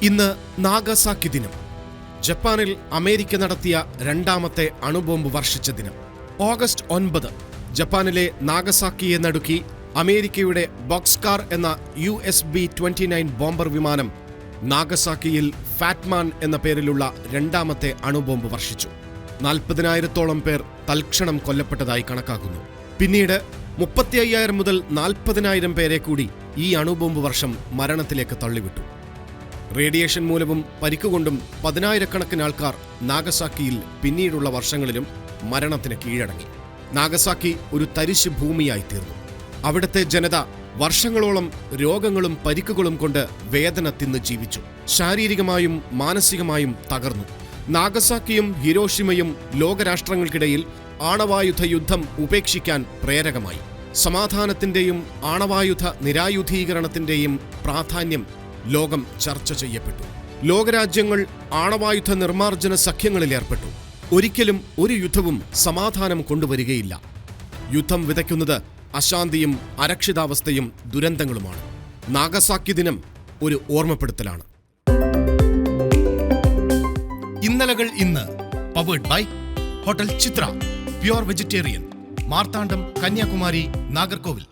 ഇന്ന് നാഗസാക്കി ദിനം. ജപ്പാനിൽ അമേരിക്ക നടത്തിയ രണ്ടാമത്തെ അണുബോംബ് വർഷിച്ച ദിനം. ഓഗസ്റ്റ് 9 ജപ്പാനിലെ നാഗസാക്കിയെ നടുക്കി അമേരിക്കയുടെ ബോക്സ്കാർ എന്ന USB-29 ബോംബർ വിമാനം നാഗസാക്കിയിൽ ഫാറ്റ്മാൻ എന്ന പേരിലുള്ള രണ്ടാമത്തെ അണുബോംബ് വർഷിച്ചു. 40,000-ഓളം പേർ തൽക്ഷണം കൊല്ലപ്പെട്ടതായി കണക്കാക്കുന്നു. പിന്നീട് 35,000 മുതൽ 40,000 പേരെ കൂടി ഈ അണുബോംബ് വർഷം മരണത്തിലേക്ക് തള്ളിവിട്ടു. റേഡിയേഷൻ മൂലവും പരിക്കുകൊണ്ടും 10,000-കണക്കിന് ആൾക്കാർ നാഗസാക്കിയിൽ പിന്നീടുള്ള വർഷങ്ങളിലും മരണത്തിന് കീഴടങ്ങി. നാഗസാക്കി ഒരു തരിശ് ഭൂമിയായി തീർന്നു. അവിടുത്തെ ജനത വർഷങ്ങളോളം രോഗങ്ങളും പരിക്കുകളും കൊണ്ട് വേദന തിന്ന് ജീവിച്ചു. ശാരീരികമായും മാനസികമായും തകർന്നു. നാഗസാക്കിയും ഹിരോഷിമയും ലോകരാഷ്ട്രങ്ങൾക്കിടയിൽ ആണവായുധ യുദ്ധം ഉപേക്ഷിക്കാൻ പ്രേരകമായി. സമാധാനത്തിന്റെയും ആണവായുധ നിരായുധീകരണത്തിന്റെയും പ്രാധാന്യം ലോകം ചർച്ച ചെയ്യപ്പെട്ടു. ലോകരാജ്യങ്ങൾ ആണവായുധ നിർമ്മാർജ്ജന സഖ്യങ്ങളിലേർപ്പെട്ടു. ഒരിക്കലും ഒരു യുദ്ധവും സമാധാനം കൊണ്ടുവരികയില്ല. യുദ്ധം വിതയ്ക്കുന്നത് അശാന്തിയും അരക്ഷിതാവസ്ഥയും ദുരന്തങ്ങളുമാണ്. നാഗസാക്കി ദിനം ഒരു ഓർമ്മപ്പെടുത്തലാണ്. ഇന്നലകൾ ഇന്ന് powered by hotel Chitra, pure vegetarian, Marthandam, Kanyakumari, Nagercoil.